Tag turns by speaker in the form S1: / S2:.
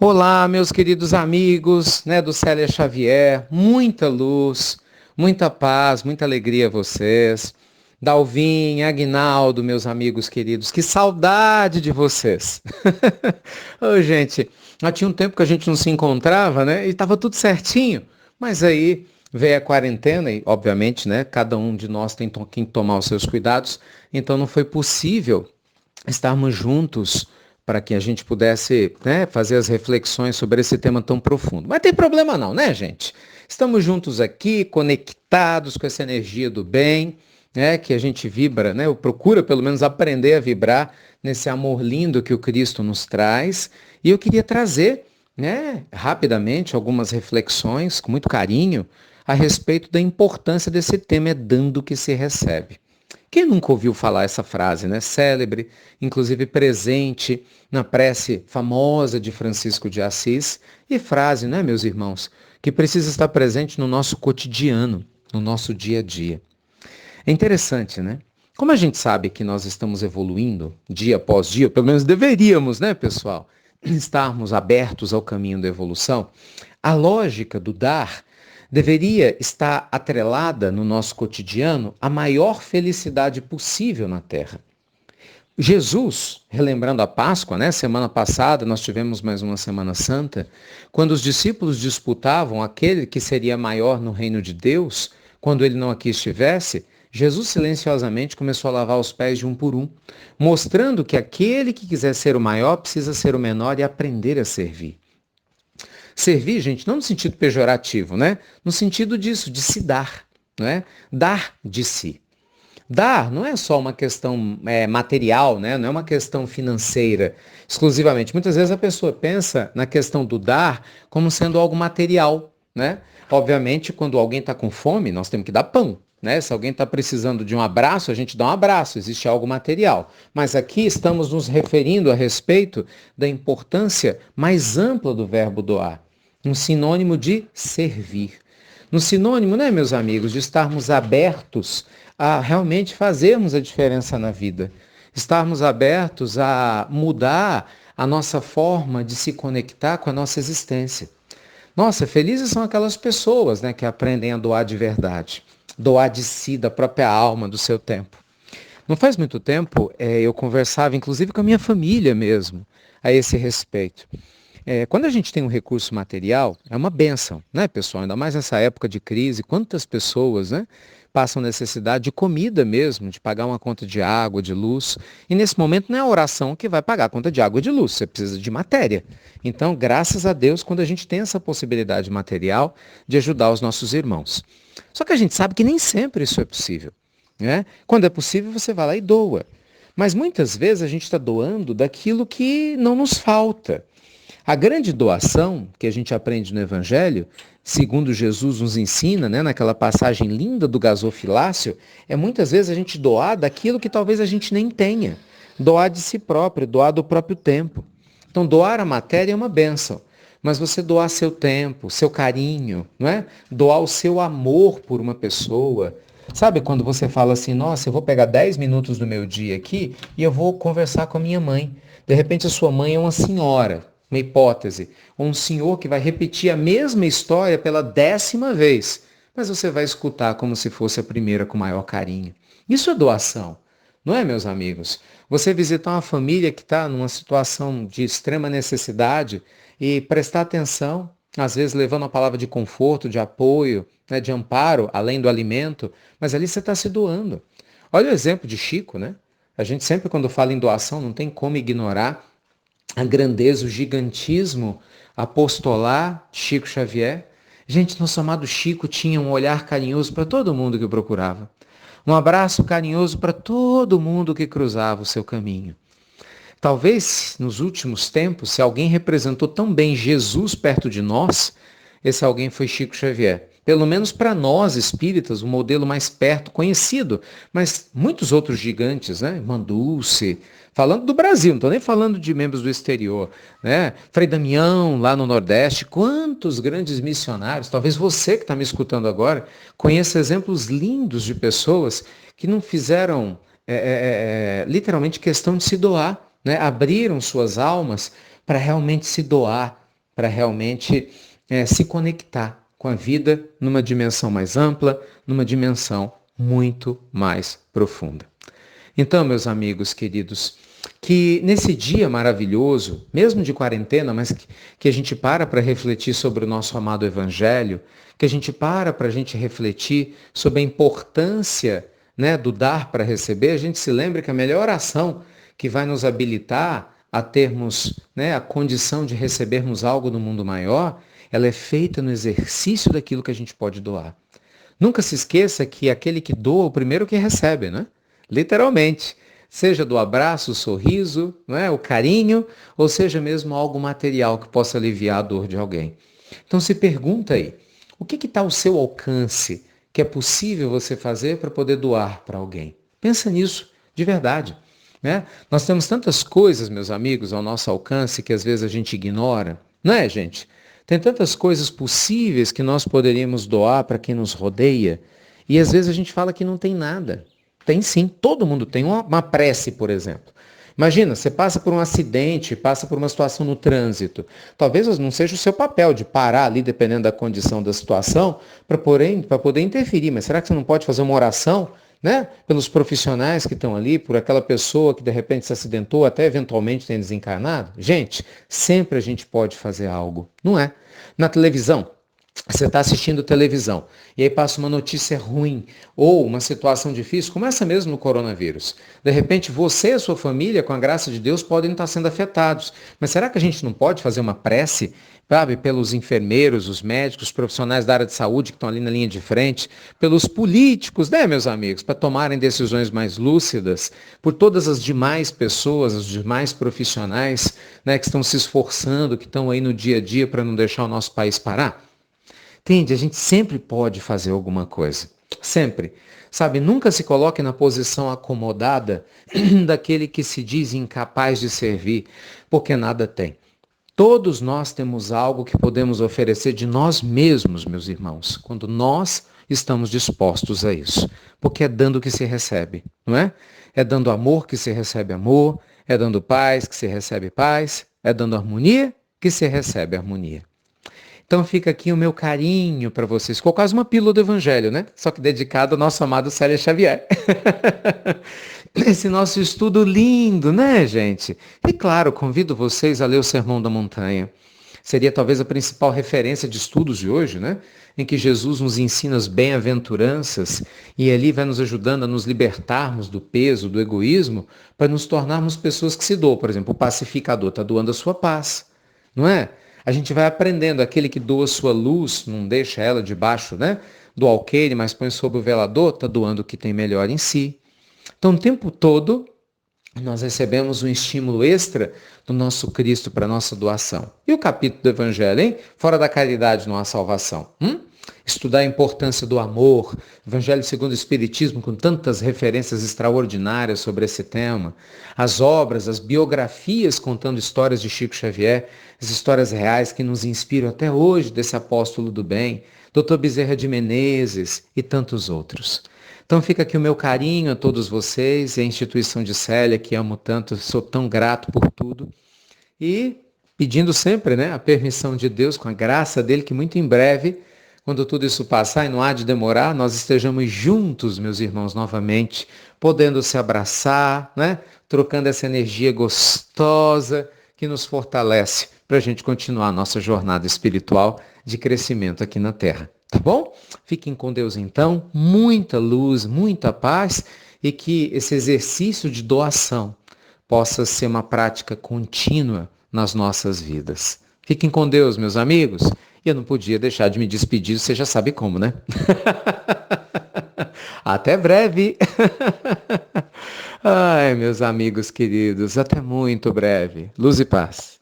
S1: Olá, meus queridos amigos, do Célia Xavier, muita luz, muita paz, muita alegria a vocês. Dalvin, Aguinaldo, meus amigos queridos, que saudade de vocês. Ô, gente, já tinha um tempo que a gente não se encontrava, né? E estava tudo certinho. Mas aí veio a quarentena e, obviamente, né, cada um de nós tem que tomar os seus cuidados. Então não foi possível estarmos juntos para que a gente pudesse, né, fazer as reflexões sobre esse tema tão profundo. Mas tem problema não, né, gente? Estamos juntos aqui, conectados com essa energia do bem, né, que a gente vibra, né, ou procura pelo menos aprender a vibrar nesse amor lindo que o Cristo nos traz. E eu queria trazer, né, rapidamente algumas reflexões, com muito carinho, a respeito da importância desse tema, é dando que se recebe. Quem nunca ouviu falar essa frase, né? Célebre, inclusive presente na prece famosa de Francisco de Assis, e frase, né, meus irmãos, que precisa estar presente no nosso cotidiano, no nosso dia a dia. É interessante, né? Como a gente sabe que nós estamos evoluindo dia após dia, pelo menos deveríamos, né, pessoal, estarmos abertos ao caminho da evolução, a lógica do dar deveria estar atrelada no nosso cotidiano à maior felicidade possível na Terra. Jesus, relembrando a Páscoa, né? Semana passada nós tivemos mais uma Semana Santa, quando os discípulos disputavam aquele que seria maior no reino de Deus, quando ele não aqui estivesse, Jesus silenciosamente começou a lavar os pés de um por um, mostrando que aquele que quiser ser o maior precisa ser o menor e aprender a servir. Servir, gente, não no sentido pejorativo, né? No sentido disso, de se dar, né? Dar de si. Dar não é só uma questão material, né? Não é uma questão financeira exclusivamente. Muitas vezes a pessoa pensa na questão do dar como sendo algo material, né? Obviamente, quando alguém está com fome, nós temos que dar pão, né? Se alguém está precisando de um abraço, a gente dá um abraço, existe algo material. Mas aqui estamos nos referindo a respeito da importância mais ampla do verbo doar, um sinônimo de servir. No sinônimo, né, meus amigos, de estarmos abertos a realmente fazermos a diferença na vida. Estarmos abertos a mudar a nossa forma de se conectar com a nossa existência. Nossa, felizes são aquelas pessoas, né, que aprendem a doar de verdade. Doar de si, da própria alma, do seu tempo. Não faz muito tempo, eu conversava, inclusive, com a minha família mesmo, a esse respeito. Quando a gente tem um recurso material, é uma bênção, né, pessoal? Ainda mais nessa época de crise, quantas pessoas, né, passam necessidade de comida mesmo, de pagar uma conta de água, de luz. E nesse momento não é a oração que vai pagar a conta de água e de luz, você precisa de matéria. Então, graças a Deus, quando a gente tem essa possibilidade material de ajudar os nossos irmãos. Só que a gente sabe que nem sempre isso é possível, né? Quando é possível, você vai lá e doa. Mas muitas vezes a gente está doando daquilo que não nos falta. A grande doação que a gente aprende no Evangelho, segundo Jesus nos ensina, né, naquela passagem linda do gasofilácio, é muitas vezes a gente doar daquilo que talvez a gente nem tenha. Doar de si próprio, doar do próprio tempo. Então, doar a matéria é uma bênção. Mas você doar seu tempo, seu carinho, não é? Doar o seu amor por uma pessoa. Sabe quando você fala assim, nossa, eu vou pegar 10 minutos do meu dia aqui e eu vou conversar com a minha mãe. De repente a sua mãe é uma senhora, uma hipótese, ou um senhor que vai repetir a mesma história pela 10ª vez, mas você vai escutar como se fosse a primeira com maior carinho. Isso é doação, não é, meus amigos? Você visitar uma família que está numa situação de extrema necessidade e prestar atenção, às vezes levando a palavra de conforto, de apoio, né, de amparo, além do alimento, mas ali você está se doando. Olha o exemplo de Chico, né? A gente sempre, quando fala em doação, não tem como ignorar a grandeza, o gigantismo apostolar de Chico Xavier. Gente, nosso amado Chico tinha um olhar carinhoso para todo mundo que o procurava. Um abraço carinhoso para todo mundo que cruzava o seu caminho. Talvez, nos últimos tempos, se alguém representou tão bem Jesus perto de nós, esse alguém foi Chico Xavier. Pelo menos para nós espíritas, o modelo mais perto, conhecido, mas muitos outros gigantes, né? Irmã Dulce, falando do Brasil, não estou nem falando de membros do exterior, né? Frei Damião, lá no Nordeste, quantos grandes missionários, talvez você que está me escutando agora, conheça exemplos lindos de pessoas que não fizeram literalmente questão de se doar, né? Abriram suas almas para realmente se doar, para realmente se conectar com a vida numa dimensão mais ampla, numa dimensão muito mais profunda. Então, meus amigos queridos, que nesse dia maravilhoso, mesmo de quarentena, mas que a gente para refletir sobre o nosso amado Evangelho, que a gente para a gente refletir sobre a importância, né, do dar para receber, a gente se lembra que a melhor ação que vai nos habilitar a termos, né, a condição de recebermos algo do mundo maior, ela é feita no exercício daquilo que a gente pode doar. Nunca se esqueça que aquele que doa é o primeiro que recebe, né? Literalmente. Seja do abraço, o sorriso, não é? O carinho, ou seja mesmo algo material que possa aliviar a dor de alguém. Então se pergunta aí, o que está ao seu alcance que é possível você fazer para poder doar para alguém? Pensa nisso, de verdade. Né? Nós temos tantas coisas, meus amigos, ao nosso alcance que às vezes a gente ignora. Não é, gente? Tem tantas coisas possíveis que nós poderíamos doar para quem nos rodeia e às vezes a gente fala que não tem nada. Tem sim, todo mundo tem uma prece, por exemplo. Imagina, você passa por um acidente, passa por uma situação no trânsito. Talvez não seja o seu papel de parar ali, dependendo da condição da situação, para poder interferir. Mas será que você não pode fazer uma oração, né, pelos profissionais que estão ali, por aquela pessoa que de repente se acidentou, até eventualmente tem desencarnado? Gente, sempre a gente pode fazer algo, não é? Na televisão. Você está assistindo televisão e aí passa uma notícia ruim ou uma situação difícil, como essa mesmo no coronavírus. De repente, você e a sua família, com a graça de Deus, podem estar sendo afetados. Mas será que a gente não pode fazer uma prece, sabe, pelos enfermeiros, os médicos, os profissionais da área de saúde que estão ali na linha de frente, pelos políticos, né, meus amigos, para tomarem decisões mais lúcidas, por todas as demais pessoas, os demais profissionais, né, que estão se esforçando, que estão aí no dia a dia para não deixar o nosso país parar? Entende? A gente sempre pode fazer alguma coisa. Sempre. Sabe, nunca se coloque na posição acomodada daquele que se diz incapaz de servir, porque nada tem. Todos nós temos algo que podemos oferecer de nós mesmos, meus irmãos, quando nós estamos dispostos a isso. Porque é dando que se recebe, não é? É dando amor que se recebe amor, é dando paz que se recebe paz, é dando harmonia que se recebe harmonia. Então fica aqui o meu carinho para vocês. Ficou quase uma pílula do Evangelho, né? Só que dedicado ao nosso amado Célio Xavier. Esse nosso estudo lindo, né, gente? E claro, convido vocês a ler o Sermão da Montanha. Seria talvez a principal referência de estudos de hoje, né? Em que Jesus nos ensina as bem-aventuranças e ali vai nos ajudando a nos libertarmos do peso, do egoísmo, para nos tornarmos pessoas que se doam. Por exemplo, o pacificador está doando a sua paz, não é? A gente vai aprendendo, aquele que doa sua luz, não deixa ela debaixo, né, do alqueire, mas põe sob o velador, está doando o que tem melhor em si. Então, o tempo todo, nós recebemos um estímulo extra do nosso Cristo para a nossa doação. E o capítulo do Evangelho, hein? Fora da caridade não há salvação. Estudar a importância do amor, Evangelho segundo o Espiritismo, com tantas referências extraordinárias sobre esse tema, as obras, as biografias contando histórias de Chico Xavier, as histórias reais que nos inspiram até hoje desse apóstolo do bem, Dr. Bezerra de Menezes e tantos outros. Então fica aqui o meu carinho a todos vocês e a instituição de Célia, que amo tanto, sou tão grato por tudo. E pedindo sempre, né, a permissão de Deus, com a graça dele, que muito em breve, quando tudo isso passar e não há de demorar, nós estejamos juntos, meus irmãos, novamente, podendo se abraçar, né, trocando essa energia gostosa que nos fortalece para a gente continuar a nossa jornada espiritual de crescimento aqui na Terra. Tá bom? Fiquem com Deus então, muita luz, muita paz e que esse exercício de doação possa ser uma prática contínua nas nossas vidas. Fiquem com Deus, meus amigos. E eu não podia deixar de me despedir, você já sabe como, né? Até breve! Ai, meus amigos queridos, até muito breve. Luz e paz.